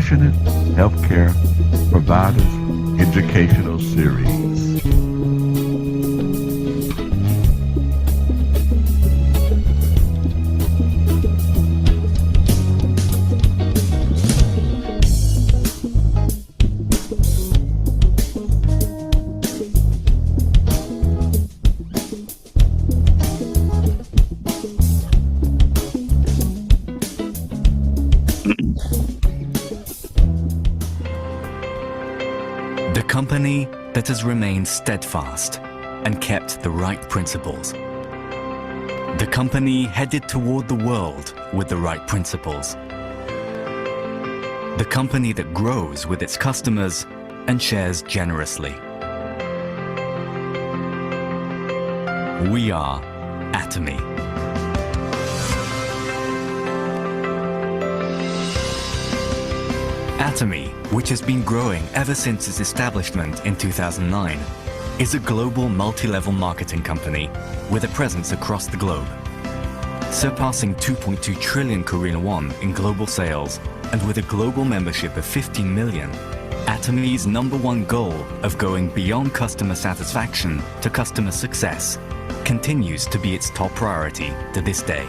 Passionate Healthcare Providers Educational Series. The company that has remained steadfast and kept the right principles. The company headed toward the world with the right principles. The company that grows with its customers and shares generously. We are Atomy. Atomy, which has been growing ever since its establishment in 2009, is a global multi-level marketing company with a presence across the globe. Surpassing 2.2 trillion Korean won in global sales and with a global membership of 15 million, Atomy's #1 goal of going beyond customer satisfaction to customer success continues to be its top priority to this day.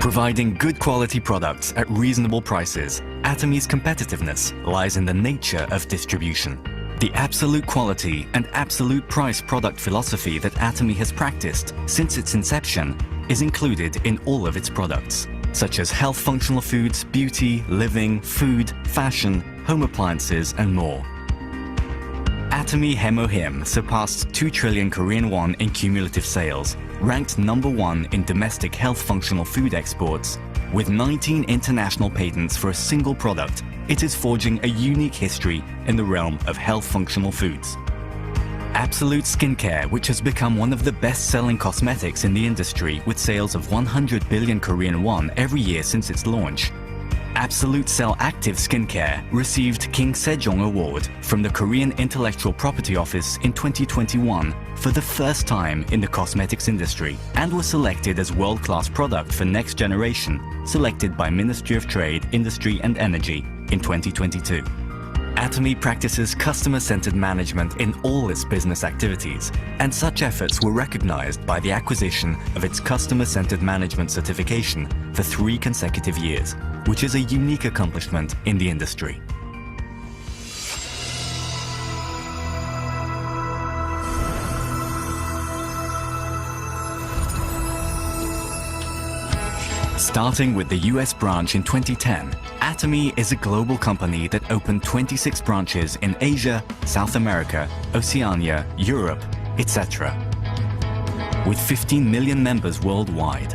Providing good quality products at reasonable prices, Atomy's competitiveness lies in the nature of distribution. The absolute quality and absolute price product philosophy that Atomy has practiced since its inception is included in all of its products, such as health functional foods, beauty, living, food, fashion, home appliances, and more. Atomy Hemohim surpassed 2 trillion Korean won in cumulative sales, ranked #1 in domestic health functional food exports. With 19 international patents for a single product, it is forging a unique history in the realm of health functional foods. Absolute Skincare, which has become one of the best-selling cosmetics in the industry with sales of 100 billion Korean won every year since its launch. Absolute Cell Active Skincare received King Sejong Award from the Korean Intellectual Property Office in 2021 for the first time in the cosmetics industry and was selected as world-class product for next generation, selected by Ministry of Trade, Industry and Energy in 2022. Atomy practices customer-centered management in all its business activities, and such efforts were recognized by the acquisition of its customer-centered management certification for 3 consecutive years, which is a unique accomplishment in the industry. Starting with the US branch in 2010, Atomy is a global company that opened 26 branches in Asia, South America, Oceania, Europe, etc., with 15 million members worldwide.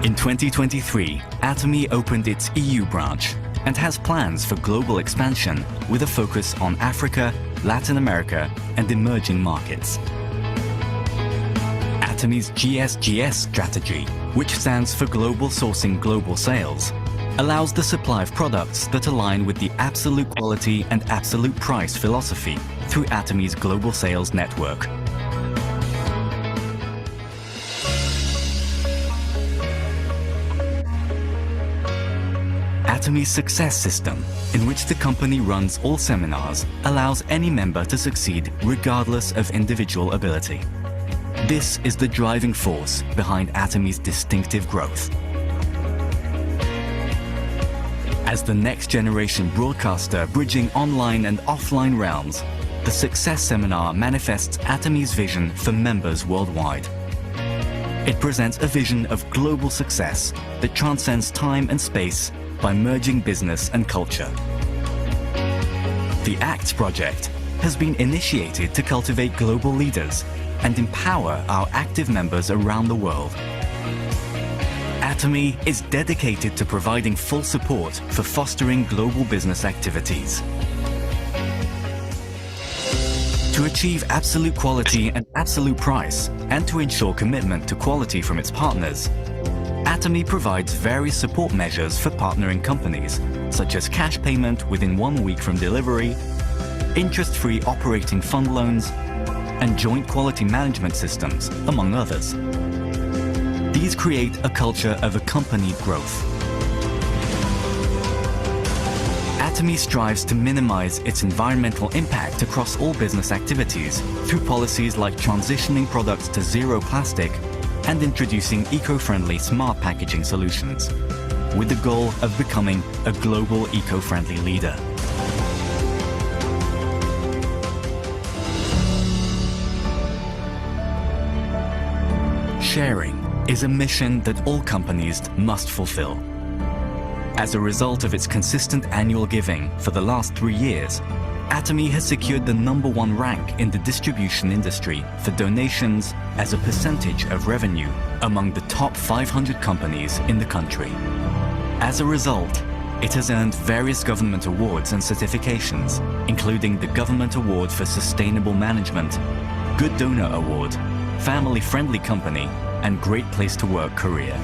In 2023, Atomy opened its EU branch and has plans for global expansion with a focus on Africa, Latin America, and emerging markets. Atomy's GSGS strategy, which stands for Global Sourcing Global Sales, allows the supply of products that align with the absolute quality and absolute price philosophy through Atomy's global sales network. Atomy's success system, in which the company runs all seminars, allows any member to succeed regardless of individual ability. This is the driving force behind Atomy's distinctive growth. As the next generation broadcaster bridging online and offline realms, the Success Seminar manifests Atomy's vision for members worldwide. It presents a vision of global success that transcends time and space by merging business and culture. The ACT project has been initiated to cultivate global leaders and empower our active members around the world. Atomy is dedicated to providing full support for fostering global business activities. To achieve absolute quality and absolute price, and to ensure commitment to quality from its partners, Atomy provides various support measures for partnering companies, such as cash payment within 1 week from delivery, interest-free operating fund loans, and joint quality management systems, among others. These create a culture of accompanied growth. Atomy strives to minimize its environmental impact across all business activities through policies like transitioning products to zero plastic and introducing eco-friendly smart packaging solutions, with the goal of becoming a global eco-friendly leader. Sharing is a mission that all companies must fulfill. As a result of its consistent annual giving for the last 3 years, Atomy has secured the #1 rank in the distribution industry for donations as a percentage of revenue among the top 500 companies in the country. As a result, it has earned various government awards and certifications, including the Government Award for Sustainable Management, Good Donor Award, Family Friendly Company, and Great Place to Work Korea.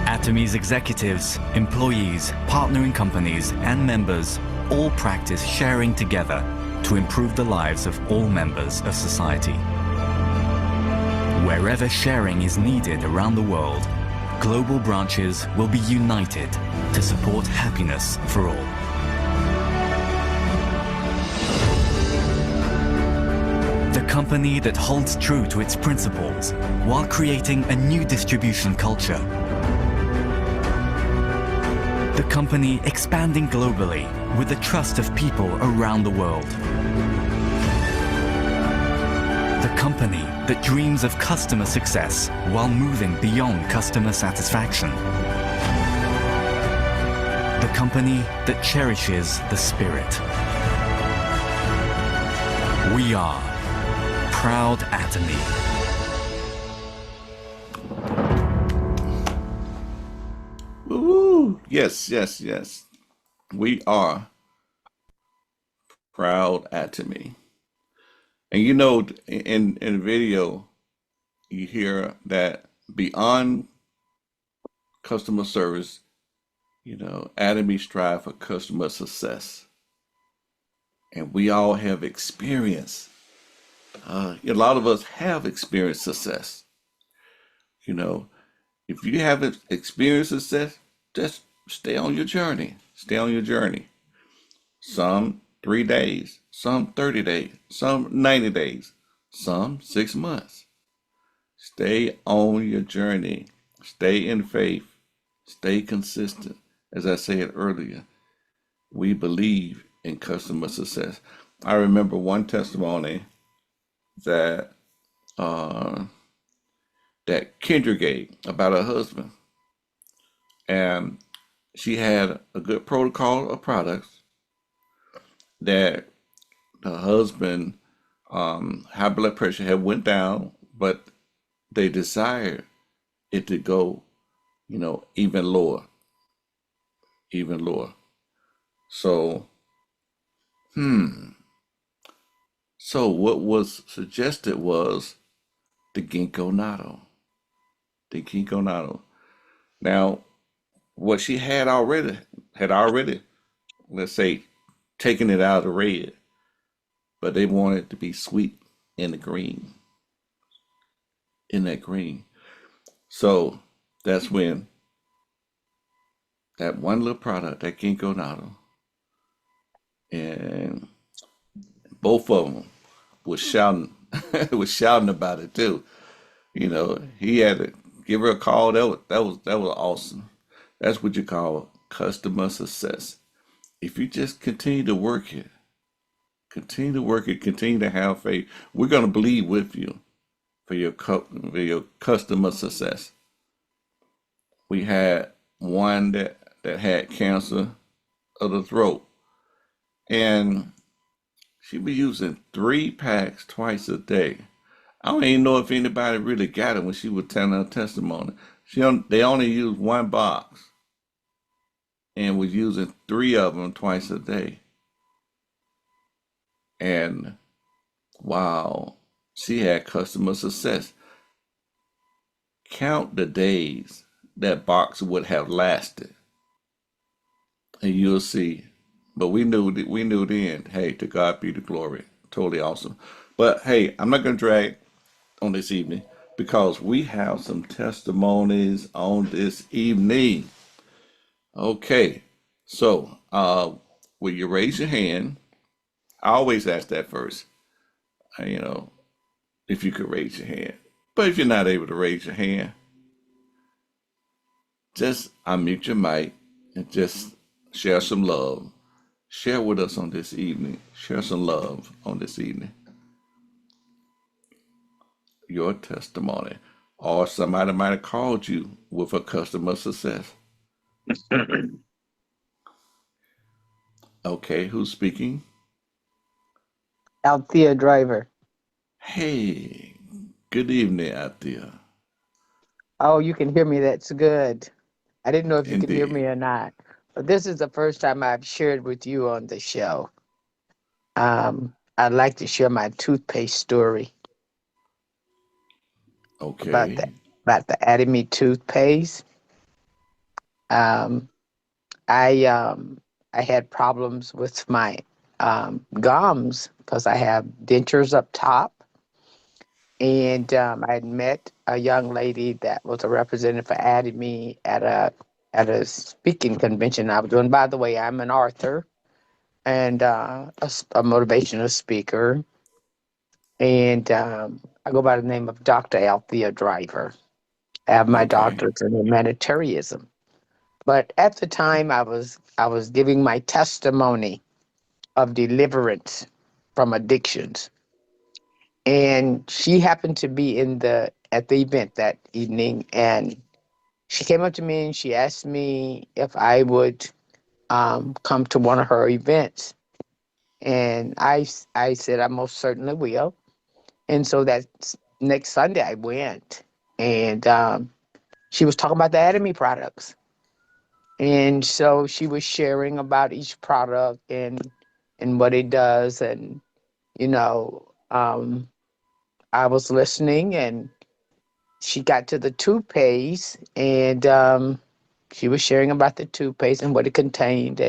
Atomy's executives, employees, partnering companies, and members all practice sharing together to improve the lives of all members of society. Wherever sharing is needed around the world, global branches will be united to support happiness for all. The company that holds true to its principles while creating a new distribution culture. The company expanding globally with the trust of people around the world. The company that dreams of customer success while moving beyond customer satisfaction. The company that cherishes the spirit. We are Proud Atomy. Woo! Yes, yes, yes. We are Proud Atomy. And you know, in the video, you hear that beyond customer service, you know, Atomy strive for customer success. And we all have experience. A lot of us have experienced success. You know, if you haven't experienced success, just stay on your journey. Stay on your journey. Some 3 days, some 30 days, some 90 days, some 6 months. Stay on your journey. Stay in faith. Stay consistent. As I said earlier, we believe in customer success. I remember one testimony that that Kendra gave about her husband. And she had a good protocol of products that the husband high blood pressure had went down, but they desired it to go, you know, even lower. So, so what was suggested was the ginkgo natto. The ginkgo natto. Now, what she had already, let's say, taken it out of the red, but they wanted it to be sweet in the green, in that green. So that's when that one little product, that ginkgo natto, and both of them was shouting, was shouting about it too. You know, he had to give her a call. That was awesome. That's what you call customer success. If you just continue to work it, continue to have faith, we're gonna believe with you for your customer success. We had one that had cancer of the throat, and she was using 3 packs twice a day. I don't even know if anybody really got it when she was telling her testimony. They only used 1 box and was using 3 of them twice a day. And wow, she had customer success. Count the days that box would have lasted, and you'll see. But we knew then, hey, to God be the glory. Totally awesome. But hey, I'm not going to drag on this evening because we have some testimonies on this evening. Okay, so will you raise your hand? I always ask that first. You know, if you could raise your hand. But if you're not able to raise your hand, just unmute your mic and just share some love. Share with us on this evening. Share some love on this evening. Your testimony. Or somebody might have called you with a customer success. Okay, who's speaking? Althea Driver. Hey, good evening out there. Oh, you can hear me. That's good. I didn't know if you could hear Indeed. me or not. But this is the first time I've shared with you on the show. I'd like to share my toothpaste story about the Okay. Atomy toothpaste. Um, I had problems with my gums because I have dentures up top. And I had met a young lady that was a representative for Atomy at a speaking convention I was doing. By the way, I'm an author and a motivational speaker, and I go by the name of Dr. Althea Driver. I have my Okay. doctorate in humanitarianism. But at the time, I was giving my testimony of deliverance from addictions, and she happened to be at the event that evening, and she came up to me and she asked me if I would come to one of her events. And I said, I most certainly will. And so that next Sunday I went. And she was talking about the Atomy products. And so she was sharing about each product and what it does. And, you know, I was listening and she got to the toothpaste and she was sharing about the toothpaste and what it contained.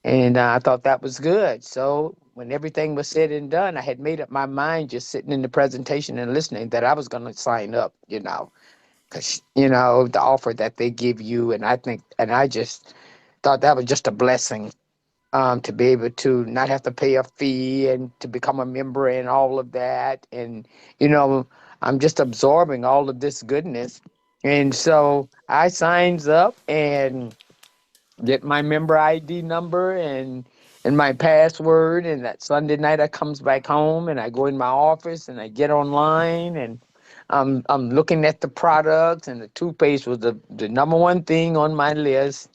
And I thought that was good. So when everything was said and done, I had made up my mind just sitting in the presentation and listening that I was going to sign up, because, the offer that they give you. And I just thought that was just a blessing, to be able to not have to pay a fee and to become a member and all of that. And, you know, I'm just absorbing all of this goodness. And so I signs up and get my member ID number and my password, and that Sunday night I comes back home and I go in my office and I get online and I'm looking at the products, and the toothpaste was the number one thing on my list.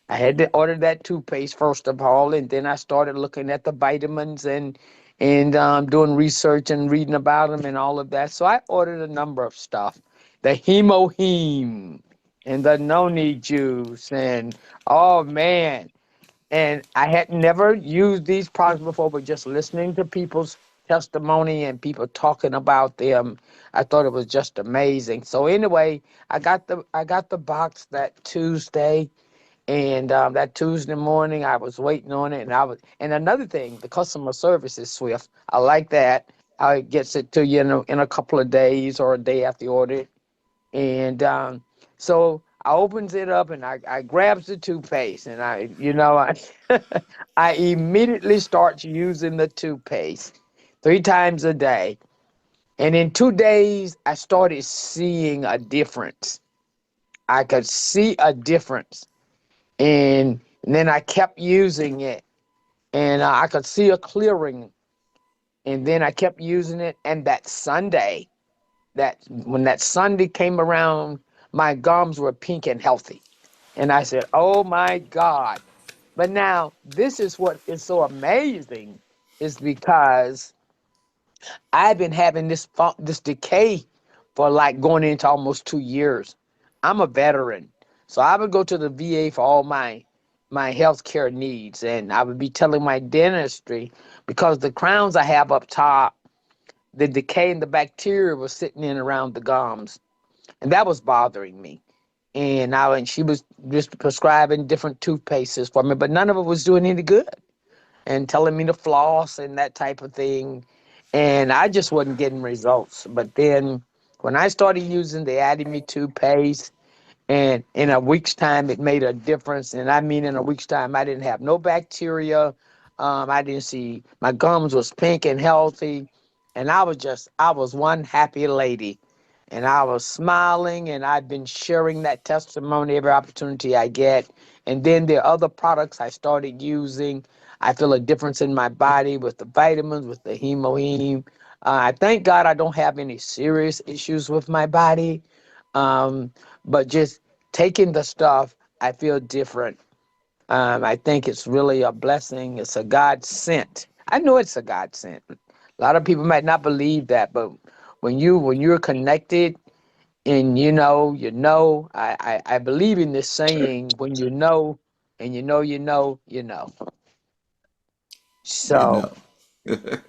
I had to order that toothpaste first of all, and then I started looking at the vitamins and doing research and reading about them and all of that. So I ordered a number of stuff, the Hemoheme and the Noni juice, and oh man, and I had never used these products before, but just listening to people's testimony and people talking about them, I thought it was just amazing. So anyway, I got the box that Tuesday, and that Tuesday morning, I was waiting on it, and another thing, the customer service is swift. I like that. How it gets it to you in a couple of days or a day after you order it. And so I opens it up and I grabs the toothpaste, and I immediately start using the toothpaste 3 times a day. And in 2 days, I started seeing a difference. I could see a difference, and then I kept using it, and I could see a clearing. And then I kept using it, and that Sunday, that when that Sunday came around, my gums were pink and healthy, and I said, "Oh my God!" But now this is what is so amazing, is because I've been having this decay for like going into almost 2 years. I'm a veteran, so I would go to the VA for all my health care needs, and I would be telling my dentistry, because the crowns I have up top, the decay and the bacteria was sitting in around the gums, and that was bothering me. And she was just prescribing different toothpastes for me, but none of it was doing any good, and telling me to floss and that type of thing. and I just wasn't getting results. But then when I started using the Atomy toothpaste, and in a week's time, it made a difference. And I mean, in a week's time, I didn't have no bacteria. I didn't see my gums was pink and healthy, and I was one happy lady, and I was smiling, and I've been sharing that testimony every opportunity I get. And then there are other products I started using. I feel a difference in my body with the vitamins, with the hemoheme. I thank God I don't have any serious issues with my body. Um, but just taking the stuff, I feel different. I think it's really a blessing. It's a God sent. I know it's a God sent. A lot of people might not believe that, but when you're connected and I believe in this saying, when you know and you know. You So know.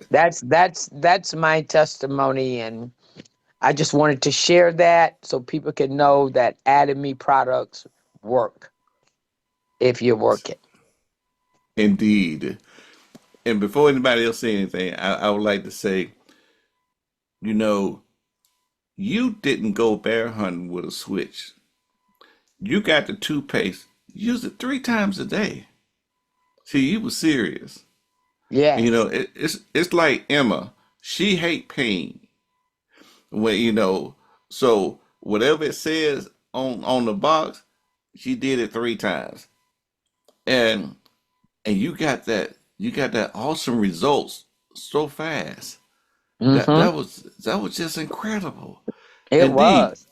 that's my testimony, and I just wanted to share that so people can know that Atomy products work if you work it. Indeed. And before anybody else say anything, I would like to say, you know, you didn't go bear hunting with a switch. You got the toothpaste, use it 3 times a day. See, you was serious. And, Yes. it's like Emma. She hate pain. When so whatever it says on the box, she did it 3 times. And you got that awesome results so fast. That Mm-hmm. that was that was just incredible. It Indeed. was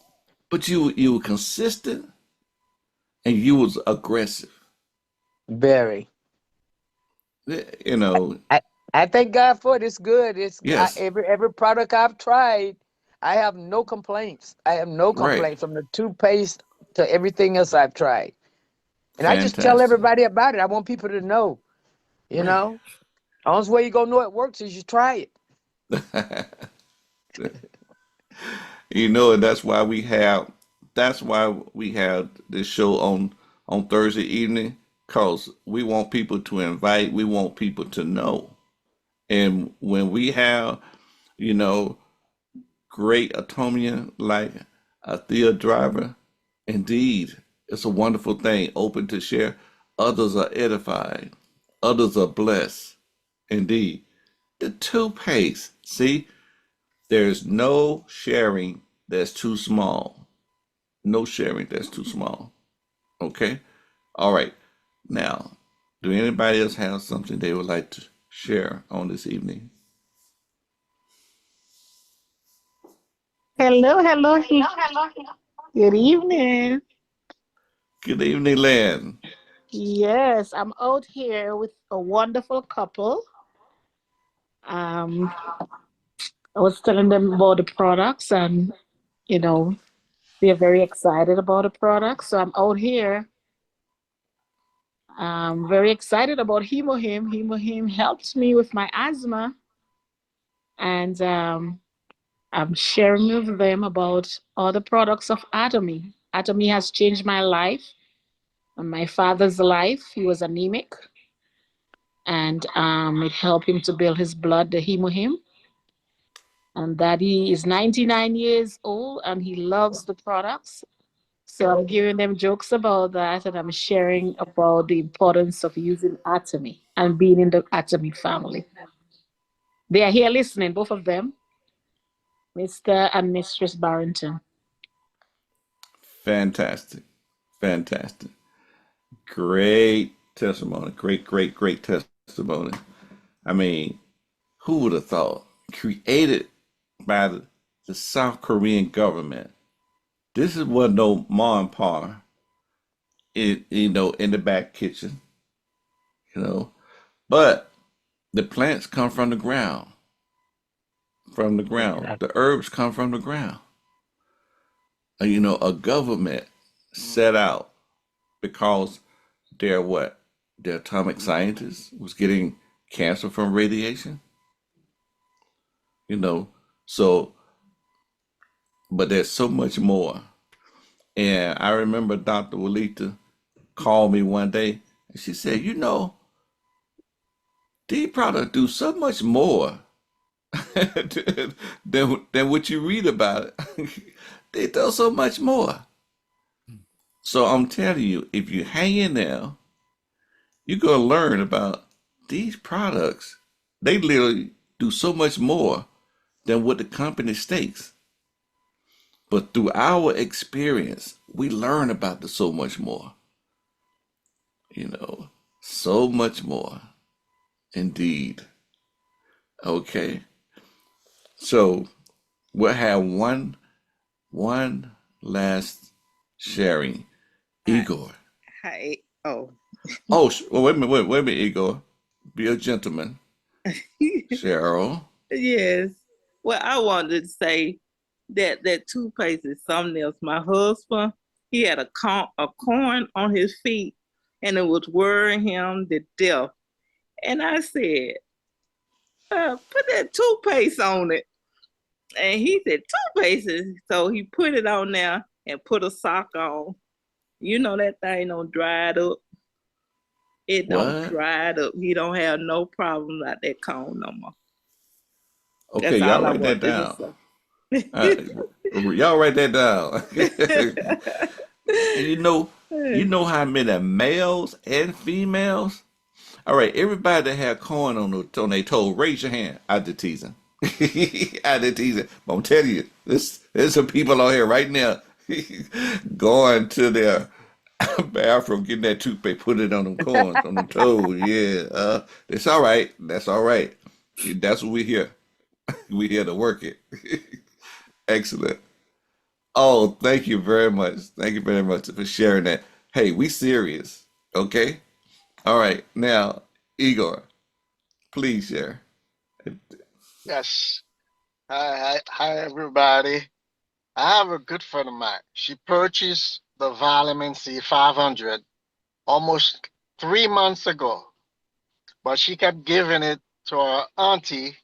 But you were consistent and you was aggressive. very. You know, I, I thank God for it. It's good. yes, Every product I've tried, I have no complaints. I have no right. complaints from the toothpaste to everything else I've tried. And I just tell Fantastic. everybody about it. I want people to know, you Right. know. Only way you gonna know it works is you try it. And that's why we have this show on Thursday evening, cause we want people to invite, we want people to know. And when we have, you know, great Atomian like a Thea driver, indeed, it's a wonderful thing, open to share. Others are edified, others are blessed. Indeed. The toothpaste. See, there's no sharing that's too small. No sharing that's too small. Okay? All right. Now, do anybody else have something they would like to share on this evening? Hello, hello, good evening. Good evening, Len. Yes, I'm out here with a wonderful couple. Um, I was telling them about the products, and you know, they're very excited about the products. So I'm out here. Very excited about Hemohim. Hemohim helped me with my asthma, and I'm sharing with them about all the products of Atomy. Atomy has changed my life and my father's life. He was anemic, and it helped him to build his blood, the hemohim. And Daddy is 99 years old and he loves the products. So I'm giving them jokes about that, and I'm sharing about the importance of using Atomy and being in the Atomy family. They are here listening, both of them, Mr. and Mistress Barrington. Fantastic. Fantastic. Great testimony. Great, great, great testimony. I mean, who would have thought? Created by the South Korean government. This is what no ma and pa in the back kitchen, you know. But the plants come from the ground, from the ground. Exactly. The herbs come from the ground. A government set out because their what? Their atomic scientists was getting cancer from radiation, you know. So, but there's so much more. And I remember Dr. Walita called me one day and she said, these products do so much more. than what you read about it. They do so much more. So I'm telling you, if you hang in there, you're gonna learn about these products. They literally do so much more than what the company states. But through our experience, we learn about the so much more. You know, so much more. Indeed. Okay. So we'll have one last sharing. Hi. Igor. Hi. Oh. Oh, well, wait a minute, Igor. Be a gentleman. Cheryl. Yes. Well, I wanted to say that toothpaste is something else. My husband, he had a corn on his feet, and it was worrying him to death. And I said, put that toothpaste on it. And he said, toothpaste. So he put it on there and put a sock on. You know that thing don't dry it up. It don't What? dry it up. He don't have no problem like that cone no more. Okay, That's y'all all I write that wanted to down. say. Uh, y'all write that down. And you know how many males and females. All right, everybody that had corn on their toe, raise your hand. I did teasing. I did teasing. But I'm telling you, there's some people out here right now going to their bathroom, getting that toothpaste, put it on them corns, on them toes. Yeah, it's all right. That's all right. That's what we here. We here to work it. Excellent. Oh, thank you very much. Thank you very much for sharing that. Hey, we serious. Okay? All right. Now, Igor, please share. Yes. Hi, everybody. I have a good friend of mine. She purchased the Vitamin C 500 almost 3 months ago, but she kept giving it to her auntie,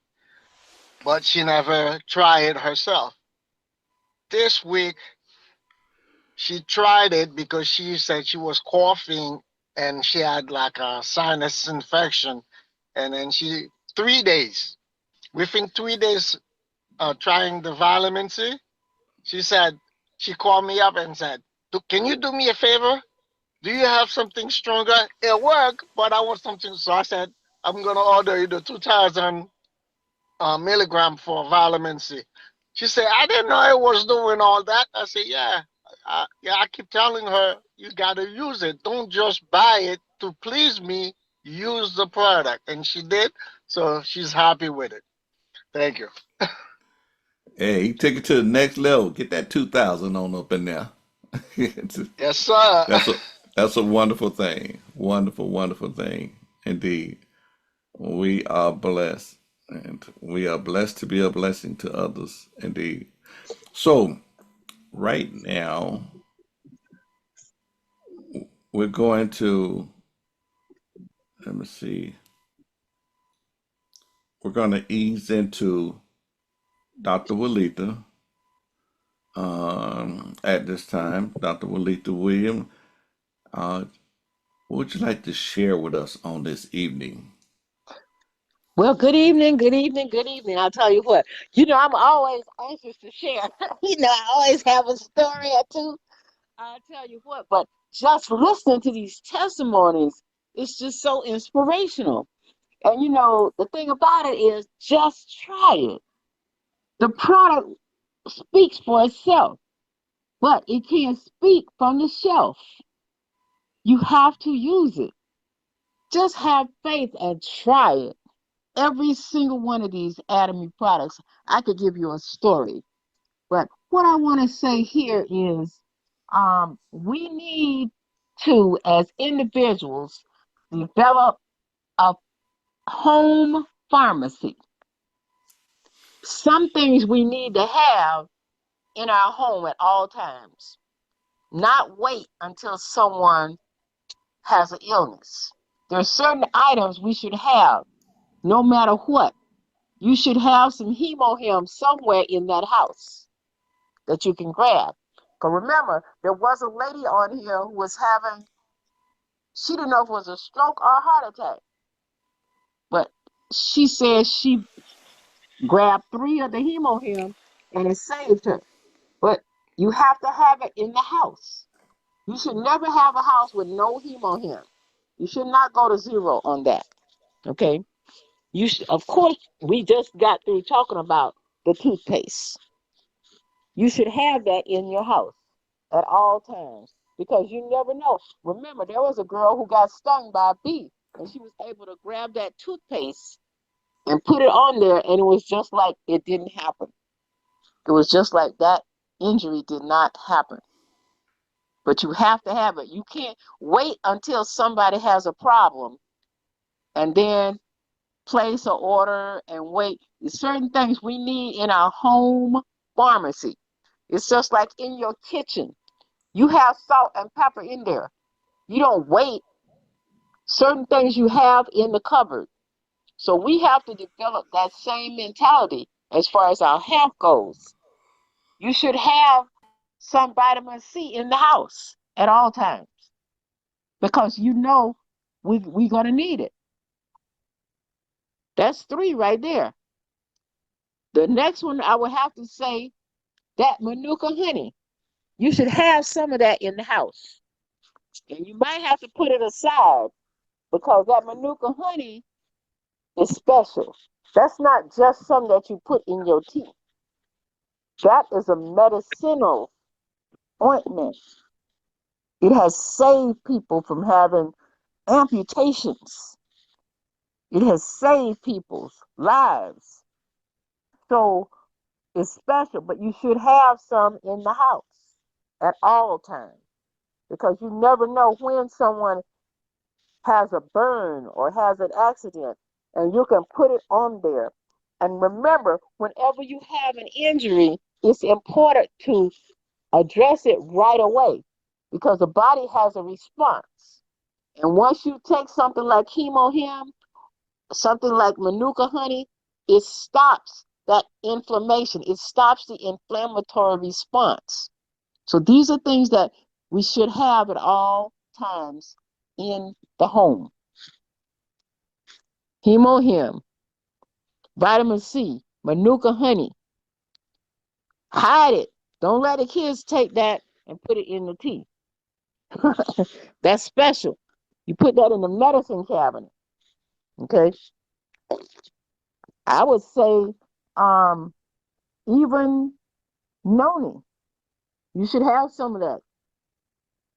but she never tried it herself. This week, she tried it because she said she was coughing and she had like a sinus infection. And then 3 days, within 3 days trying the vitamin C, she said, she called me up and said, Can you do me a favor? Do you have something stronger? It worked, but I want something." So I said, "I'm going to order you the 2,000 milligram for vitamin C." She said, "I didn't know it was doing all that." I said, "Yeah. Yeah, I keep telling her, you got to use it. Don't just buy it to please me. Use the product." And she did. So she's happy with it. Thank you. Hey, he took it to the next level. Get that 2000 on up in there. Yes, sir. That's a that's a wonderful thing. Wonderful, wonderful thing. Indeed. We are blessed. And we are blessed to be a blessing to others. Indeed. So right now we're going to let me see. We're going to ease into Dr. Walita at this time. Dr. Walita William, uh, what would you like to share with us on this evening? Well, good evening, good evening, good evening. I'll tell you what, I'm always anxious to share. I always have a story or two. I'll tell you what, but just listening to these testimonies, it's just so inspirational. And the thing about it is just try it. The product speaks for itself, but it can't speak from the shelf. You have to use it. Just have faith and try it. Every single one of these Atomy products, I could give you a story. But what I want to say here is we need to, as individuals, develop a home pharmacy. Some things we need to have in our home at all times, not wait until someone has an illness. There are certain items we should have no matter what. You should have some hemohim somewhere in that house that you can grab. Because remember, there was a lady on here who was she didn't know if it was a stroke or a heart attack, but she said she grabbed 3 of the hemohim, and it saved her. But you have to have it in the house. You should never have a house with no hemohim. You should not go to zero on that. Okay. You should, of course, we just got through talking about the toothpaste. You should have that in your house at all times because you never know. Remember, there was a girl who got stung by a bee, and she was able to grab that toothpaste and put it on there, and it was just like it didn't happen. It was just like that injury did not happen. But you have to have it. You can't wait until somebody has a problem and then place an order and wait. There's certain things we need in our home pharmacy. It's just like in your kitchen. You have salt and pepper in there. You don't wait. Certain things you have in the cupboard. So we have to develop that same mentality as far as our health goes. You should have some vitamin C in the house at all times because you know we're going to need it. That's 3 right there. The next one I would have to say that Manuka honey. You should have some of that in the house. And you might have to put it aside because that Manuka honey is special. That's not just something that you put in your tea. That is a medicinal ointment. It has saved people from having amputations. It has saved people's lives. So it's special, but you should have some in the house at all times because you never know when someone has a burn or has an accident and you can put it on there. And remember, whenever you have an injury, it's important to address it right away because the body has a response. And once you take something like chemohim, something like manuka honey, it stops that inflammation. It stops the inflammatory response. So these are things that we should have at all times in the home. Hemohim, vitamin C, manuka honey. Hide it. Don't let the kids take that and put it in the tea. That's special. You put that in the medicine cabinet. Okay. I would say um, even noni. You should have some of that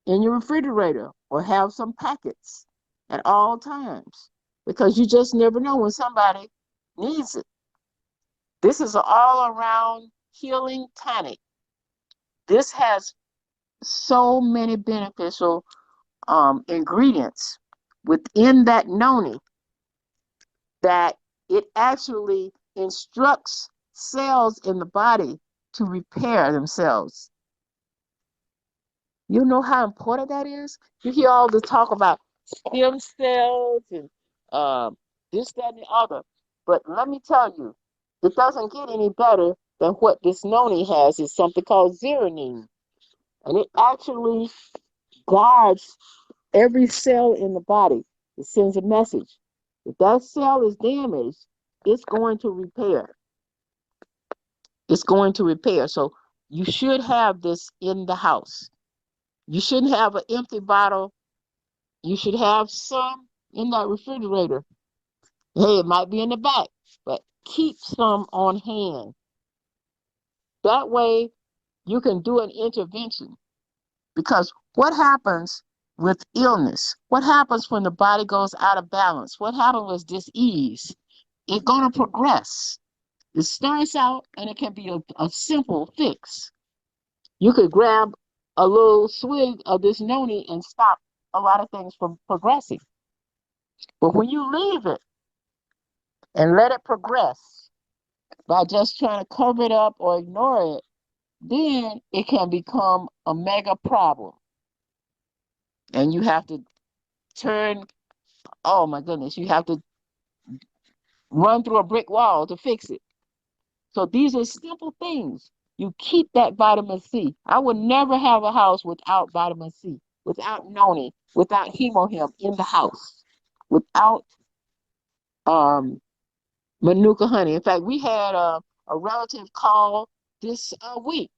in your refrigerator or have some packets at all times because you just never know when somebody needs it. This is an all around healing tonic. This has so many beneficial ingredients within that noni that it actually instructs cells in the body to repair themselves. You know how important that is? You hear all the talk about stem cells and this, that, and the other. But let me tell you, it doesn't get any better than what this noni has. It's something called zeranine. And it actually guards every cell in the body. It sends a message. If that cell is damaged, it's going to repair. It's going to repair. So you should have this in the house. You shouldn't have an empty bottle. You should have some in that refrigerator. Hey, it might be in the back, but keep some on hand. That way you can do an intervention. Because what happens with illness? What happens when the body goes out of balance? What happens with disease? It's going to progress. It starts out and it can be a simple fix. You could grab a little swig of this noni and stop a lot of things from progressing. But when you leave it and let it progress by just trying to cover it up or ignore it, then it can become a mega problem. And you have to turn, oh my goodness, you have to run through a brick wall to fix it. So these are simple things. You keep that vitamin C. I would never have a house without vitamin C, without noni, without hemohim in the house, without Manuka honey. In fact, we had a relative call this week,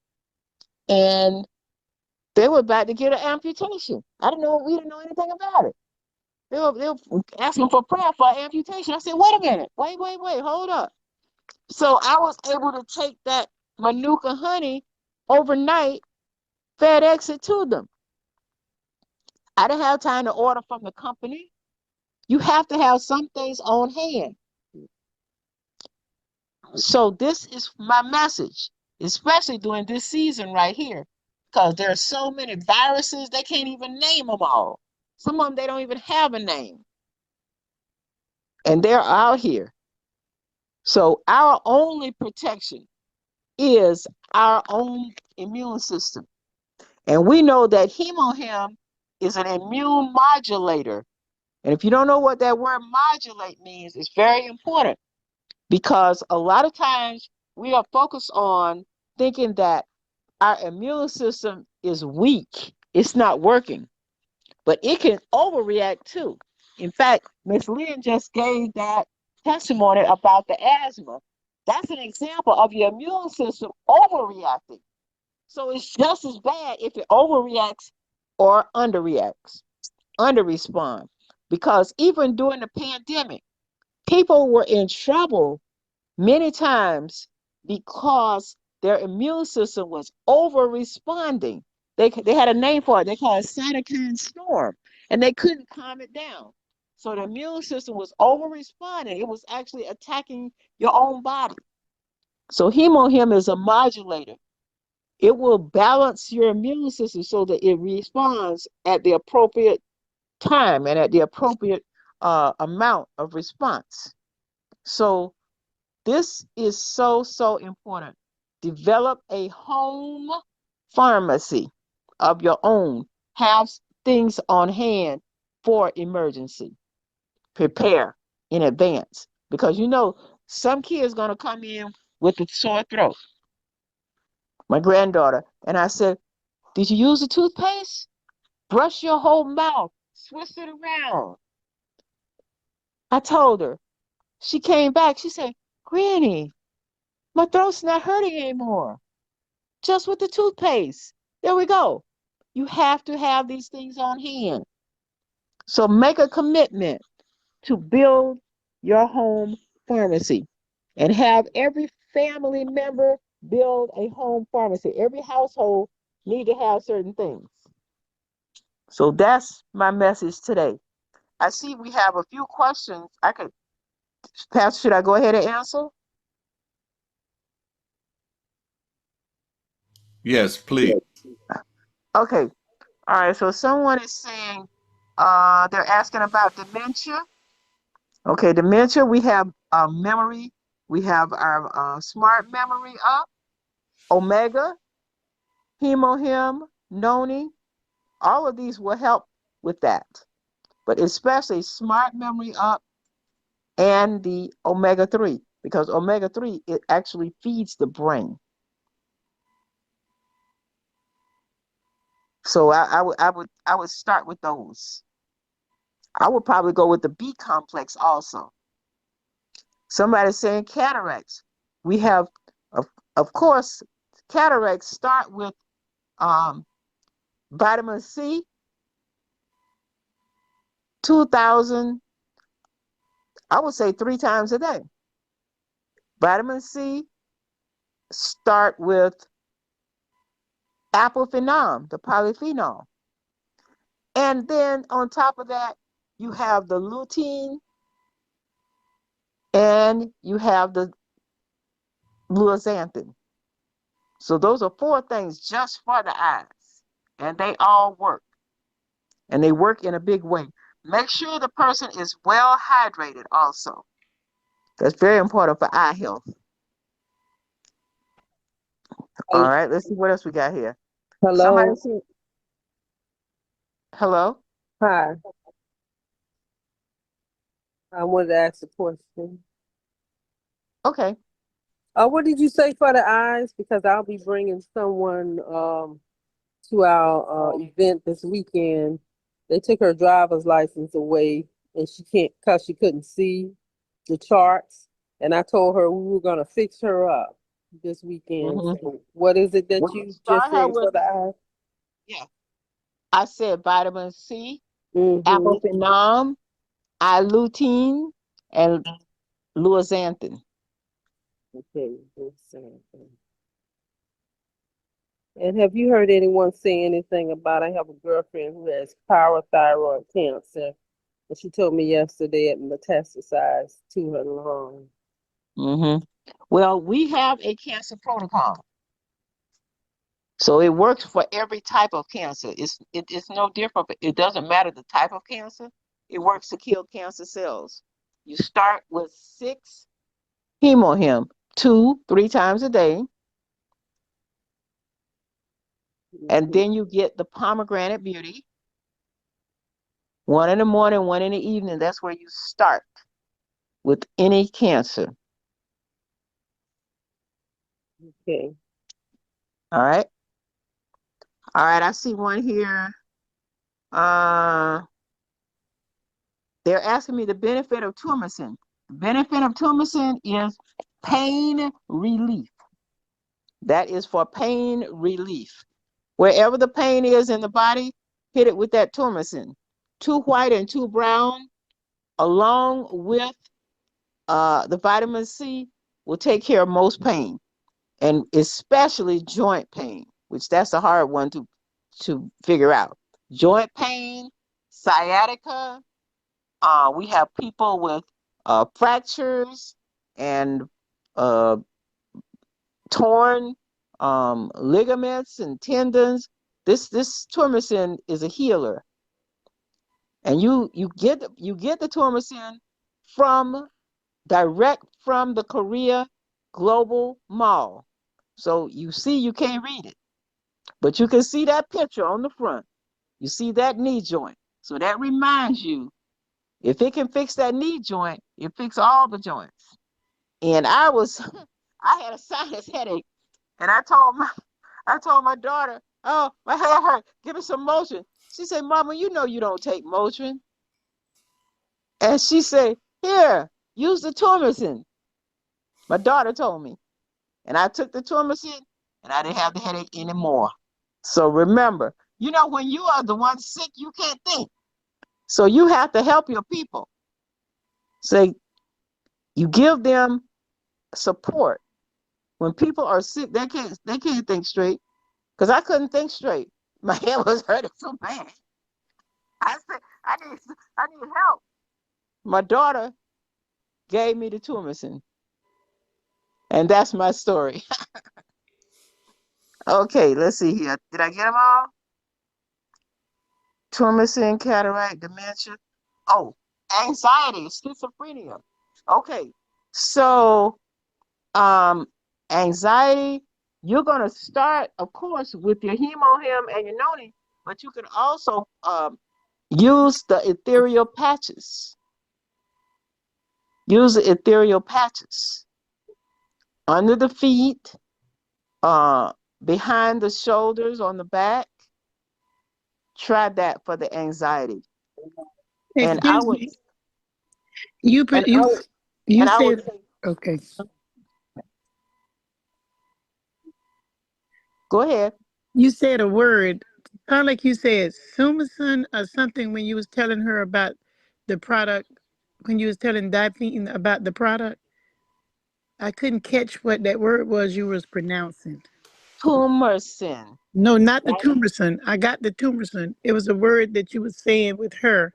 and they were about to get an amputation. I didn't know, we didn't know anything about it. They were asking for prayer for amputation. I said, wait a minute, wait, hold up. So I was able to take that Manuka honey overnight, FedEx it to them. I didn't have time to order from the company. You have to have some things on hand. So this is my message, especially during this season right here, because there are so many viruses, they can't even name them all. Some of them, they don't even have a name, and they're out here. So our only protection is our own immune system. And we know that hemohim is an immune modulator. And if you don't know what that word modulate means, it's very important, because a lot of times we are focused on thinking that our immune system is weak, it's not working, but it can overreact too. In fact, Miss Lynn just gave that testimony about the asthma. That's an example of your immune system overreacting. So it's just as bad if it overreacts or underrespond. Because even during the pandemic, people were in trouble many times because their immune system was over responding. They had a name for it. They call it cytokine storm, and they couldn't calm it down. So the immune system was over responding. It was actually attacking your own body. So hemohim is a modulator. It will balance your immune system so that it responds at the appropriate time and at the appropriate amount of response. So this is so important. Develop a home pharmacy of your own. Have things on hand for emergency. Prepare in advance, because you know some kids gonna come in with a sore throat. My granddaughter, and I said, "Did you use the toothpaste? Brush your whole mouth, twist it around." I told her. She came back. She said, "Granny, my throat's not hurting anymore. Just with the toothpaste." There we go. You have to have these things on hand. So make a commitment to build your home pharmacy and have every family member build a home pharmacy. Every household need to have certain things. So that's my message today. I see we have a few questions. Pastor, should I go ahead and answer? Yes, please. Okay. All right. So someone is saying they're asking about dementia. Okay, dementia, we have memory. We have our smart memory up, omega, hemohim, noni. All of these will help with that, but especially smart memory up and the omega-3, because omega-3, it actually feeds the brain. So I would start with those. I would probably go with the B complex also. Somebody's saying cataracts. We have, of course, cataracts start with um, vitamin C, 2,000, I would say 3 times a day. Vitamin C, start with apple phenom, the polyphenol. And then on top of that, you have the lutein and you have the zeaxanthin. So those are 4 things just for the eyes, and they all work, and they work in a big way. Make sure the person is well hydrated also. That's very important for eye health. All right, let's see what else we got here. Somebody Hello. said, hello? Hi. I wanted to ask a question. Okay. What did you say for the eyes? Because I'll be bringing someone to our event this weekend. They took her driver's license away, and she can't, because she couldn't see the charts. and I told her we were gonna fix her up this weekend. Mm-hmm. So what is it that Well, you just start her said with, for the eye? yeah. I said vitamin C, Mm-hmm. apophenol, I-lutein, and luozanthin. Okay. And have you heard anyone say anything about? I have a girlfriend who has parathyroid cancer, and she told me yesterday it metastasized to her lung. Mm-hmm. Well, we have a cancer protocol. So it works for every type of cancer. It's no different. It doesn't matter the type of cancer. It works to kill cancer cells. You start with 6 hemohim, 2-3 times a day, and then you get the pomegranate beauty, 1 in the morning, 1 in the evening. That's where you start with any cancer. Okay. All right. All right. I see one here. They're asking me the benefit of turmeric. The benefit of turmeric is pain relief. That is for pain relief. Wherever the pain is in the body, hit it with that turmeric. 2 white and 2 brown, along with the vitamin C, will take care of most pain, and especially joint pain, which that's a hard one to figure out. Joint pain, sciatica. We have people with fractures and uh, torn ligaments and tendons. This turmeric is a healer, and you get the turmeric from direct from the Korea Global Mall. So you can't read it, but you can see that picture on the front. You see that knee joint. So that reminds you, if it can fix that knee joint, it fix all the joints. And I had a sinus headache, and I told my daughter, "Oh, my head hurt. Give me some Motrin." She said, "Mama, you know you don't take Motrin." And she said, "Here, use the turmeric." My daughter told me, and I took the turmeric, and I didn't have the headache anymore. So remember, when you are the one sick, you can't think. So you have to help your people. So you give them support. When people are sick, they can't think straight. Because I couldn't think straight. My head was hurting so bad. I said, I need help. My daughter gave me the turmeric, and that's my story. Okay, let's see here. Did I get them all? Turmeric, cataract, dementia. Oh, anxiety, schizophrenia. Okay, so anxiety, you're gonna start, of course, with your hemohim and your noni, but you can also use the ethereal patches. Use the ethereal patches under the feet, uh, behind the shoulders, on the back. Try that for the anxiety. And I Excuse would, me. You and put I you would, you and I would said say, okay. go ahead. You said a word. Sound like you said Sumison or something when you was telling her about the product. When you was telling Daphne about the product, I couldn't catch what that word was you was pronouncing. Tumorsin. No, not the That, tumorsin. I got the tumorsin. It was a word that you was saying with her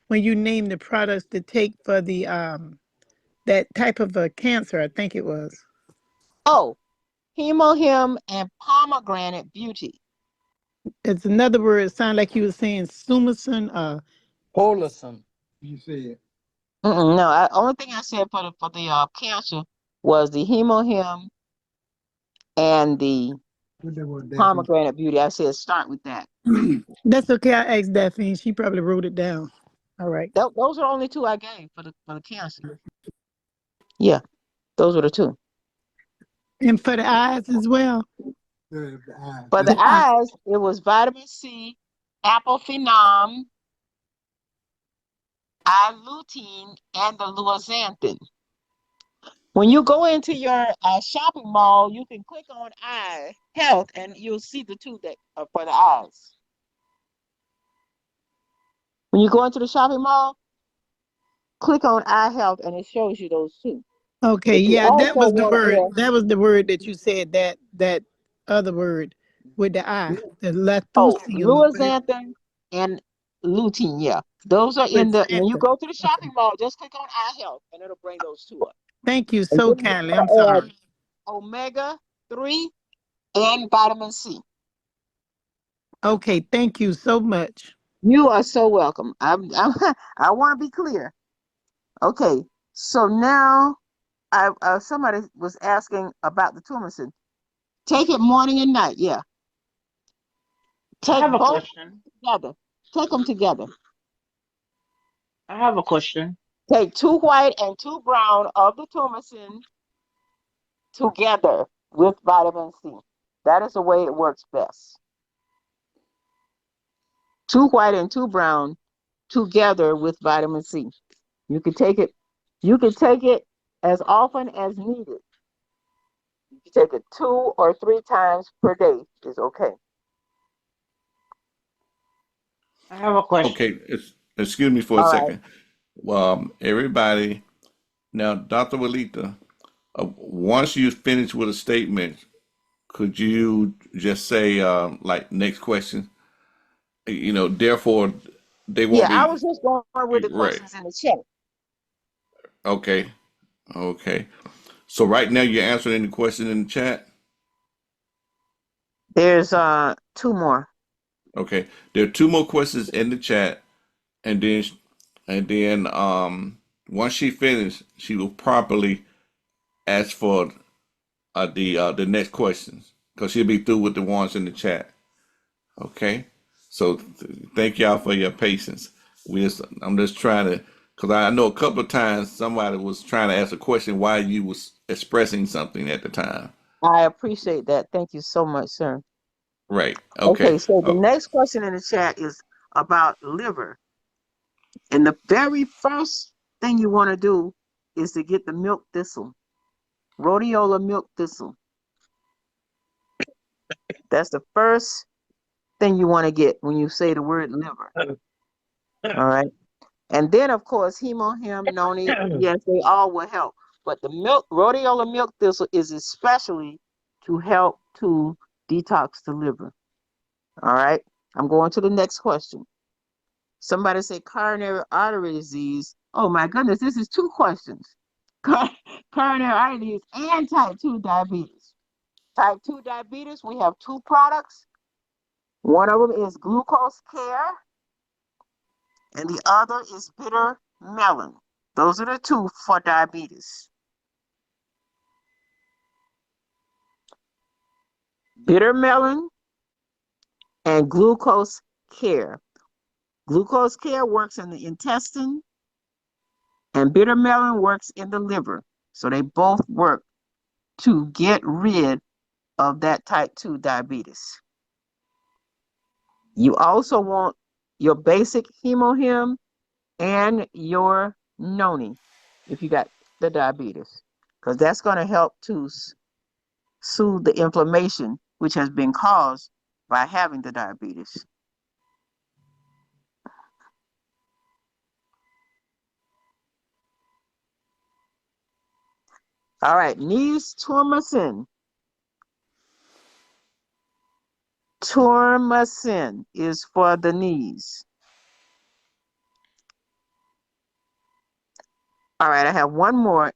when you named the products to take for the that type of a cancer. I think it was. oh, hemohim and pomegranate beauty. It's another word. It sounded like you was saying Sumison. Holison. You said. No, only thing I said for the cancer was the hemohim and the What that was, Daphne? pomegranate beauty. I said start with that. That's okay. I asked Daphne. She probably wrote it down. All right. Those are only 2 I gave for the cancer. Yeah, those were the 2. And for the eyes as well. The eyes. For the The eye. eyes, it was vitamin C, apple phenom, I-lutein, and the luozanthin. When you go into your shopping mall, you can click on eye health and you'll see the two that are for the eyes. When you go into the shopping mall, click on eye health and it shows you those two. Okay, If you yeah, that also was the want word. to, That was the word that you said. That other word with the I, the oh, Latusium or whatever. Luazanthin and lutein, yeah. Those are in With the, when you Xanthan. go to the Okay. shopping mall, just click on eye health and it'll bring those two up. Thank you And so then you kindly. I'm want to add sorry. omega 3 and vitamin C. Okay, thank you so much. You are so welcome. I want to be clear. Okay, so now somebody was asking about the turmeric. Take it morning and night. Yeah, I take have a both question. together. Take them together. I have a question. Take 2 white and 2 brown of the turmeric together with vitamin C. That is the way it works best. 2 white and 2 brown together with vitamin C. You can take it. You can take it as often as needed. You can take it 2 or 3 times per day is okay. I have a question. Okay, excuse me for a All right. second. Everybody, now, Dr. Walita, once you finish with a statement, could you just say, like, next question? Therefore, they won't Yeah, I be was just going with the right. questions in the chat. Okay, okay. So right now, you're answering any question in the chat. There's 2 more. Okay, there are two more questions in the chat, and then once she finishes, she will properly ask for the next questions because she'll be through with the ones in the chat. Okay, so thank y'all for your patience. I'm just trying to, because I know a couple of times somebody was trying to ask a question while you was expressing something at the time. I appreciate that. Thank you so much, sir. Right. Okay, Okay. so the Oh, next question in the chat is about liver. And the very first thing you want to do is to get the milk thistle, rhodiola milk thistle. That's the first thing you want to get when you say the word liver. All right. And then, of course, hemohim, noni, yes, they all will help. But the milk, rhodiola milk thistle is especially to help to detox the liver. All right. I'm going to the next question. Somebody said coronary artery disease. Oh my goodness, this is 2 questions. Coronary artery disease and type 2 diabetes. Type 2 diabetes, we have 2 products. One of them is glucose care, and the other is bitter melon. Those are the 2 for diabetes. Bitter melon and glucose care. Glucose care works in the intestine, and bitter melon works in the liver. So they both work to get rid of that type 2 diabetes. You also want your basic hemohim and your noni if you got the diabetes, because that's going to help to soothe the inflammation which has been caused by having the diabetes. All right, knees turmacin. Turmacin is for the knees. All right, I have one more,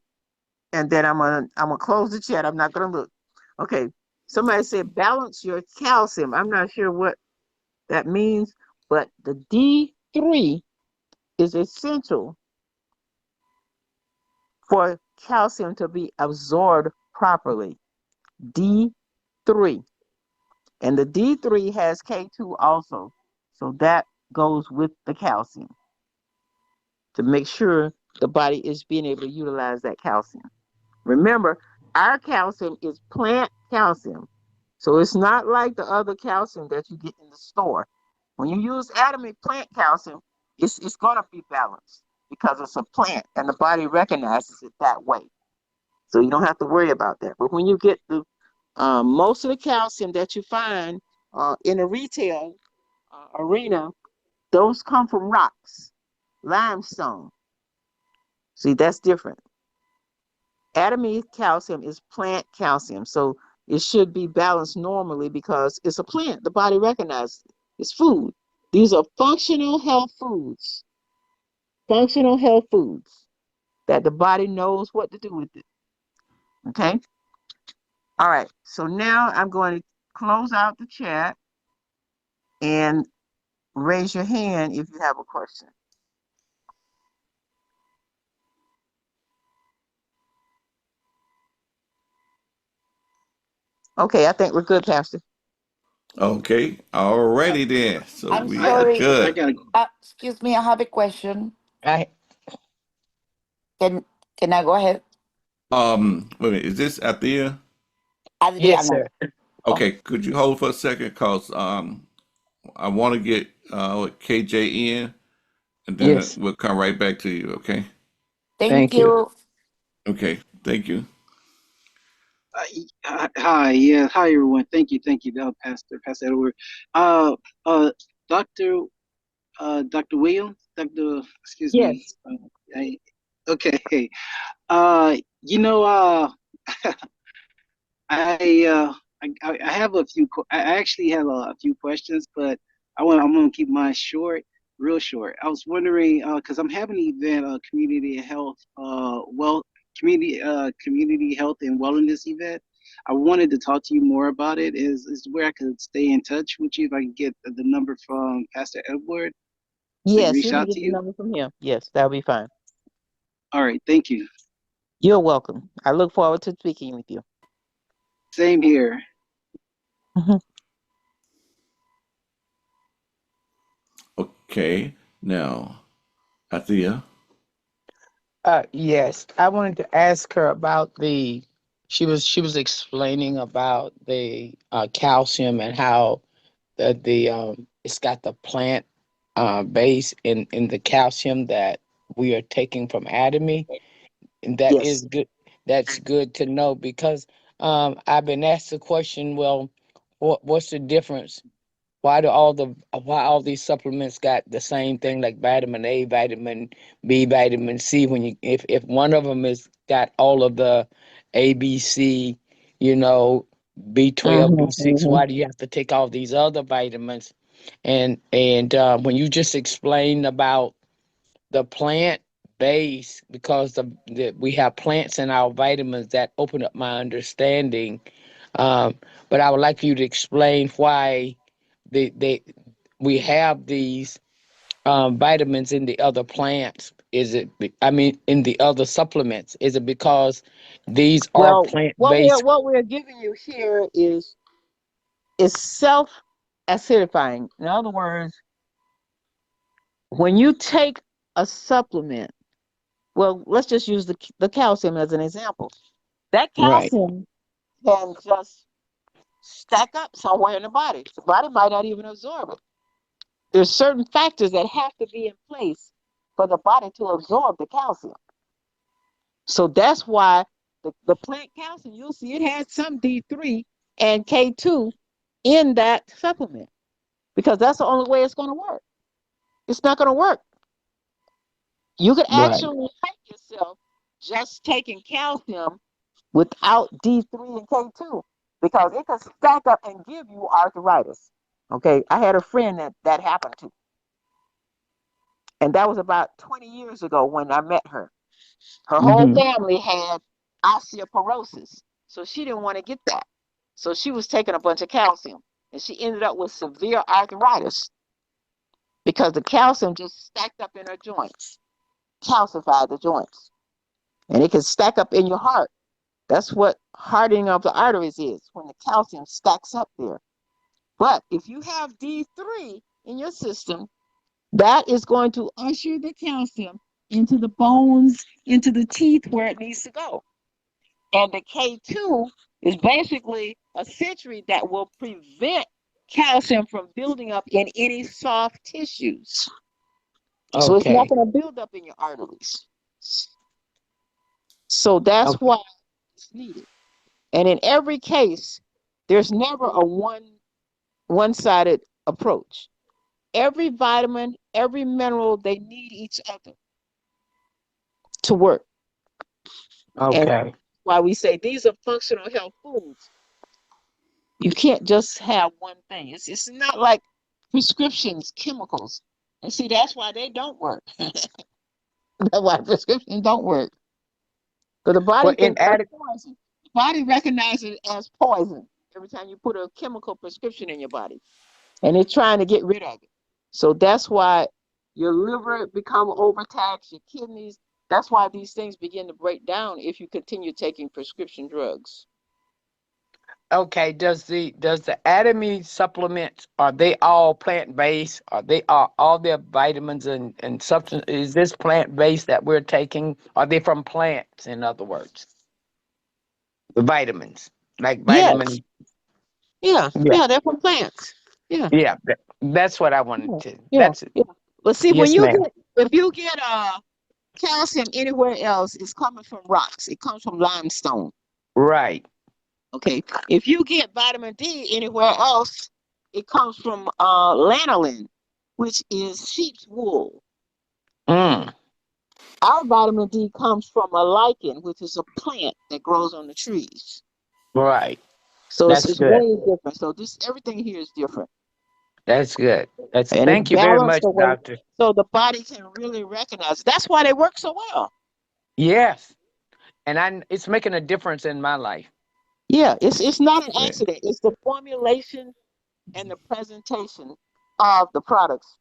and then I'm gonna close the chat. I'm not gonna look. Okay, somebody said balance your calcium. I'm not sure what that means, but the D3 is essential for calcium to be absorbed properly. D3. And the D3 has K2 also. So that goes with the calcium to make sure the body is being able to utilize that calcium. Remember, our calcium is plant calcium. So it's not like the other calcium that you get in the store. When you use Atomy plant calcium, it's going to be balanced because it's a plant and the body recognizes it that way. So you don't have to worry about that. But when you get the most of the calcium that you find in a retail arena, those come from rocks, limestone. See, that's different. Atomy calcium is plant calcium, so it should be balanced normally because it's a plant. The body recognizes it. It's food. These are functional health foods. Functional health foods that the body knows what to do with it. Okay. All right. So now I'm going to close out the chat and raise your hand if you have a question. Okay, I think we're good, Pastor. Okay, alrighty then. So I'm we are sorry. I good. got Excuse me, I have a question. I Can can I go ahead? Wait a minute, is this Athea? yes, Adriana. sir. Oh, Okay, could you hold for a second? Cause I want to get KJ in, and then Yes. we'll come right back to you. Okay. thank Thank you. you. Okay. Thank you. Hi, yeah, hi everyone. Thank you, Pastor Edward. Uh, uh, Doctor, Doctor Williams, excuse me. Yes. I, okay. You know, I, uh, I have a few. I actually have a few questions, but I'm gonna keep mine short, real short. I was wondering, because I'm having an event, community health, community health and wellness event. I wanted to talk to you more about it. Is where I could stay in touch with you if I can get the number from Pastor Edward to Yes, reach you can out get to the you. number from him. Yes, that'll be fine. All right, thank you. You're welcome. I look forward to speaking with you. Same here. Mhm. Okay. Now, Athea. Yes, I wanted to ask her about the. She was explaining about the calcium and how the it's got the plant base in the calcium that we are taking from Atomy, and that is Yes. good. That's good to know because I've been asked the question. Well, what's the difference? Why all these supplements got the same thing like vitamin A, vitamin B, vitamin C when you if one of them is got all of the A, B, C, you know, B12, Mm-hmm, B6, mm-hmm. why do you have to take all these other vitamins? And when you just explained about the plant base because we have plants in our vitamins that open up my understanding. Um, but I would like you to explain why they we have these vitamins in the other plants. I mean, in the other supplements? Is it because these are Well, plant-based? what we're giving you here is self-acidifying. In other words, when you take a supplement, well, let's just use the calcium as an example. That Right. calcium can just stack up somewhere in the body. The body might not even absorb it. There's certain factors that have to be in place for the body to absorb the calcium. So that's why the plant calcium, you'll see it has some D3 and K2 in that supplement because that's the only way it's going to work. It's not going to work. You could Right. actually hurt yourself just taking calcium without D3 and K2 because it could stack up and give you arthritis. Okay, I had a friend that happened to, and that was about 20 years ago when I met her. Her whole Mm-hmm. family had osteoporosis, so she didn't want to get that. So she was taking a bunch of calcium, and she ended up with severe arthritis because the calcium just stacked up in her joints, calcified the joints, and it can stack up in your heart. That's what hardening of the arteries is when the calcium stacks up there. But if you have D3 in your system, that is going to usher the calcium into the bones, into the teeth where it needs to go. And the K2 is basically a citrate that will prevent calcium from building up in any soft tissues. So it's not Okay. going to build up in your arteries. So that's Okay. why. that's needed. And in every case, there's never a one-sided approach. Every vitamin, every mineral, they need each other to work. And Okay. why we say these are functional health foods. You can't just have one thing. It's not like prescriptions, chemicals. And see, that's why they don't work. That's why prescriptions don't work. So the Well, body thinks it's inadequate. poison. The body recognizes it as poison every time you put a chemical prescription in your body. And it's trying to get rid of it. So that's why your liver become overtaxed, your kidneys. That's why these things begin to break down if you continue taking prescription drugs. Okay, does the Atomy supplements, are they all plant based? Are they all their vitamins and substance, is this plant based that we're taking? Are they from plants, in other words? The vitamins, like Yes. vitamin. Yeah. Yeah, Yeah. They're from plants. Yeah. yeah, that's what I wanted Yeah. to. Yeah. That's Yeah. But see, when yes, you ma'am. get if you get calcium anywhere else, it's coming from rocks. It comes from limestone. Right. Okay. If you get vitamin D anywhere else, it comes from lanolin, which is sheep's wool. Mm, Our vitamin D comes from a lichen, which is a plant that grows on the trees. right. So That's it's good. way different. So this everything here is different. That's good. That's And it's thank you very balanced much, the way doctor. so the body can really recognize. That's why they work so well. Yes. And it's making a difference in my life. Yeah, it's not an Right. accident. It's the formulation and the presentation of the products.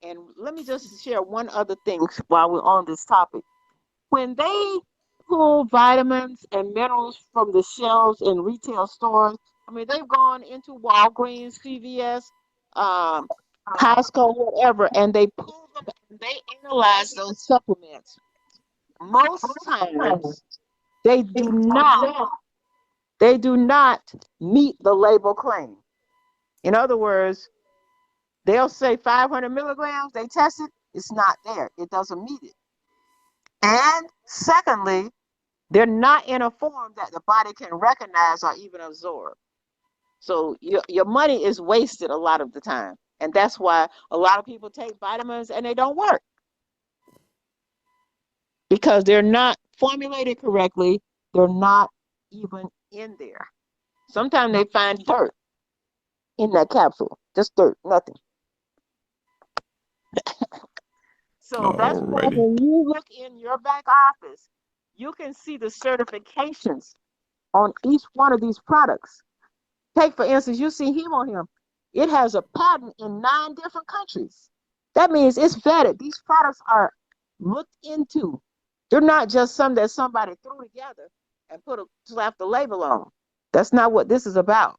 And let me just share one other thing while we're on this topic. When they pull vitamins and minerals from the shelves in retail stores, I mean, they've gone into Walgreens, CVS, um, Costco, whatever, and they pull them and they analyze those supplements. Most times, they do not they do not meet the label claim. In other words, they'll say 500 milligrams, they test it, it's not there. It doesn't meet it. And secondly, they're not in a form that the body can recognize or even absorb. So your money is wasted a lot of the time. And that's why a lot of people take vitamins and they don't work because they're not formulated correctly. They're not even in there. Sometimes they find dirt in that capsule, just dirt, nothing. So that's why Alrighty. when you look in your back office, you can see the certifications on each one of these products. Take, for instance, you see Hemohim. It has a patent in 9 different countries. That means it's vetted. These products are looked into. They're not just some that somebody threw together and slap the label on. That's not what this is about.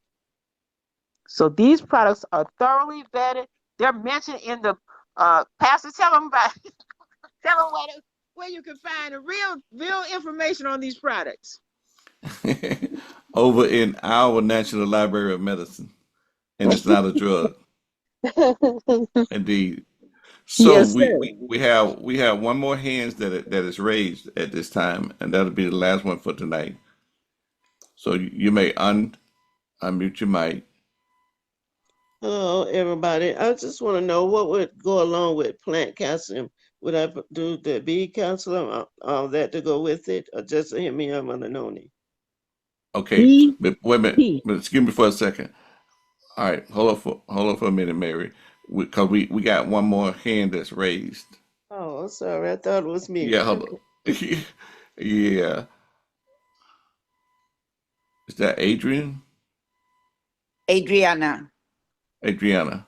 So these products are thoroughly vetted. They're mentioned in the pastor. Tell them about tell them where you can find the real information on these products. Over in our National Library of Medicine, and it's not a drug, indeed. So Yes, we sir. we, we have one more hands that is raised at this time, and that'll be the last one for tonight. So you may unmute your mic. Hello, everybody. I just want to know what would go along with plant calcium. Would I do the bee calcium, all that to go with it, or just hit me up on the noni? Okay, BP. but wait a minute. But excuse me for a second. All right, hold on for a minute, Mary, because we got one more hand that's raised. Oh, I'm sorry. I thought it was me. Yeah, hold Okay. on. Yeah, is that Adrian? Adriana. Adriana.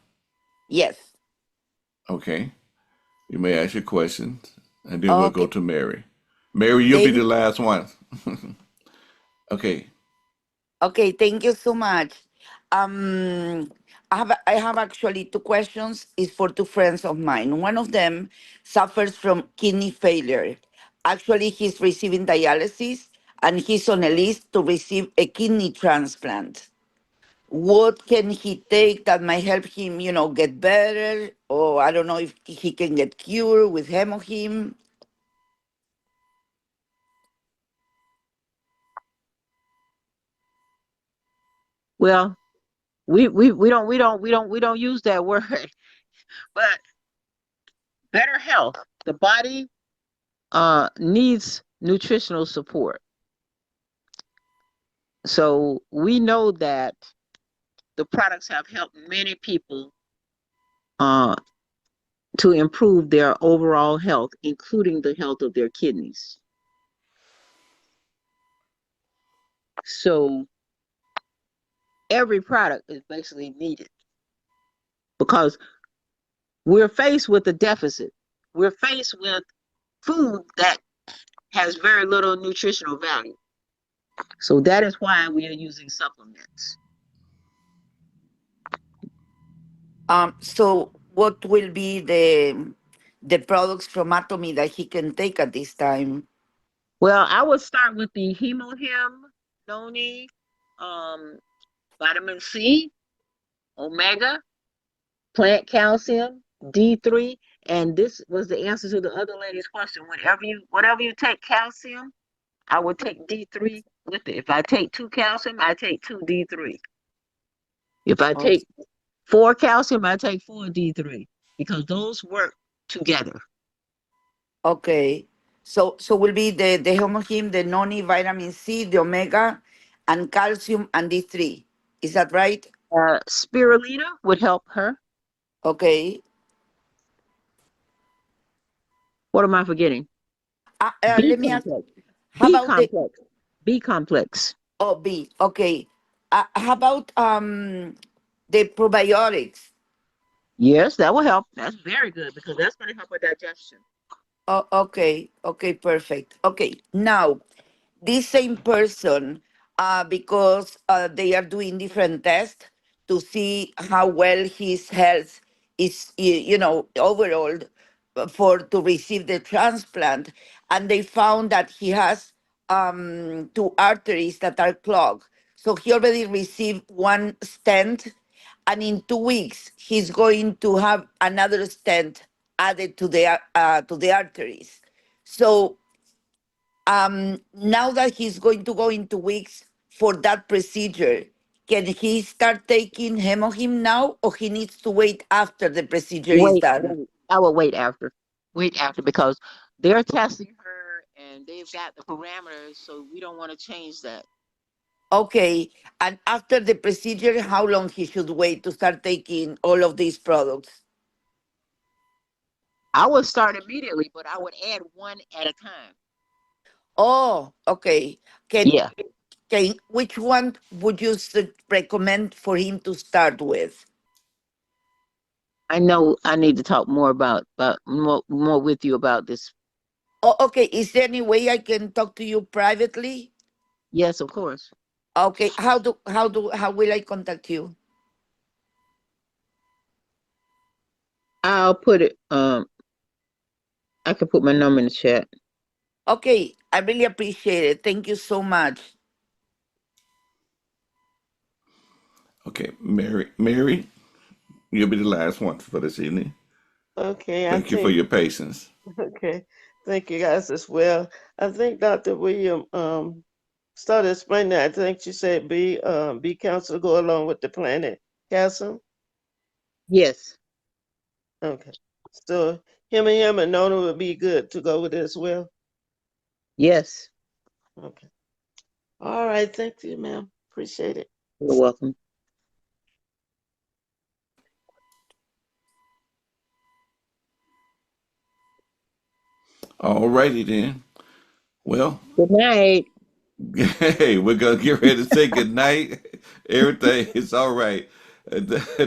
Yes. Okay, you may ask your questions, and then we'll go Okay. to Mary. Mary, you'll be Thank the last one. Okay. Okay, thank you so much. Um, I have actually two questions. Is for two friends of mine. One of them suffers from kidney failure. Actually, he's receiving dialysis and he's on a list to receive a kidney transplant. What can he take that might help him, get better? Or I don't know if he can get cured with hemohim. Well, we don't use that word, but better health. The body needs nutritional support. So we know that the products have helped many people uh, to improve their overall health, including the health of their kidneys. So every product is basically needed because we're faced with a deficit. We're faced with food that has very little nutritional value. So that is why we are using supplements. So what will be the products from Atomy that he can take at this time? Well, I would start with the hemohim, noni, um, vitamin C, omega, plant calcium, D3, and this was the answer to the other lady's question. Whatever you take calcium, I would take D3 with it. If I take 2 calcium, I take 2 D3. If I Oh, take 4 calcium, I take 4 D3 because those work together. okay. So will be the hemohim, the noni, vitamin C, the omega, and calcium and D3. Is that right? Spirulina would help her. Okay. What am I forgetting? B Let me ask. complex. How B about the complex. B complex. B? Okay. How about the probiotics? Yes, that will help. That's very good because that's going to help with digestion. Oh, okay. Okay. Perfect. Okay. Now, this same person, because they are doing different tests to see how well his health is, overall, for to receive the transplant, and they found that he has 2 arteries that are clogged. So he already received one stent, and in 2 weeks he's going to have another stent added to the arteries. So now that he's going to go in 2 weeks for that procedure, can he start taking hemohim now, or he needs to wait after the procedure is Wait, done? wait. I will wait after. Wait after because they're testing her and they've got the parameters, so we don't want to change that. Okay, and after the procedure, how long he should wait to start taking all of these products? I would start immediately, but I would add one at a time. Oh, okay. Can Yeah, which one would you recommend for him to start with? I know I need to talk more about more with you about this. Oh, okay. Is there any way I can talk to you privately? Yes, of course. Okay. How will I contact you? I'll put it I can put my number in the chat. Okay, I really appreciate it. Thank you so much. Okay, Mary, you'll be the last one for this evening. Okay, I Thank you for think your patience. okay. Thank you guys as well. I think Dr. William started explaining that. I think she said B council go along with the planet castle. Yes. Okay. So him and Nona would be good to go with it as well. Yes. Okay. All right. Thank you, ma'am. Appreciate it. You're welcome. All righty then. Well, Good night. hey, we're gonna get ready to say good night. Everything is all right.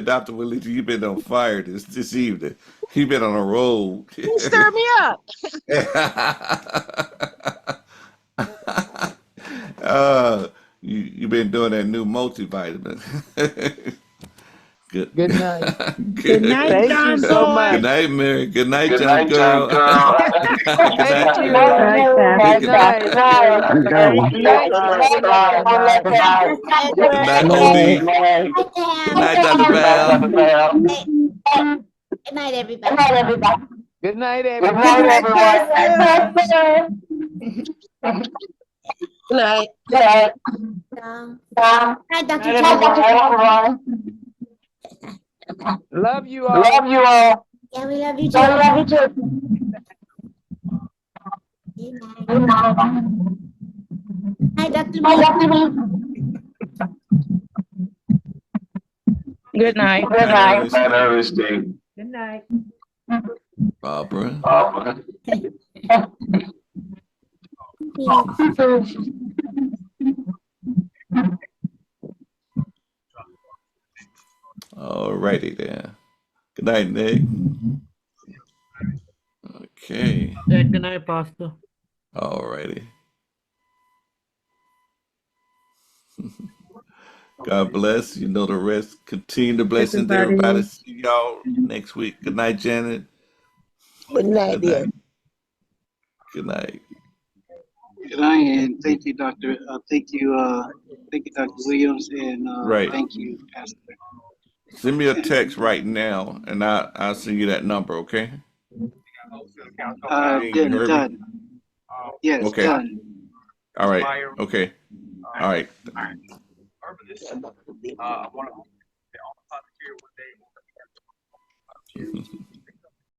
Dr. Willie, you've been on fire this evening. You've been on a roll. You stir me up. uh, you've been doing that new multivitamin. Good. Good night. Good night, Good. Thank you John so Good Boy. much. night, Mary. Good night, Good John night, John Girl. girl. Good Thank night, you. Mary. Night, Good Good Pastor. night. night, everyone. Good night, everyone. Night, Sister Good Edward. night, Night. OD. Good night, Dr. Val. Good night, everybody. Good night, Good everyone. night, Pastor. Good night. Hi, Dr. Joy. Love you all. Love you all. Yeah, we love you too. I love you too. Good night. Hi, Dr. Hi, Dr. Hey, Good night. Good night, night. Ernest. Bye, Ernestine. Good night. Barbara. All righty then. Good night, Nick. Okay. Good night, Pastor. All righty. God bless. You know the rest. Continue to blessings, everybody. Everybody. See y'all next week. Good night, Janet. Good night, Good dear. night. Good night. Good night, and thank you, Doctor. Thank you, Dr. Williams, and Right. thank you, Pastor. Send me a text right now, and I'll send you that number. Okay. You heard me? Done. Yes, Okay. done. All right. Okay. All right.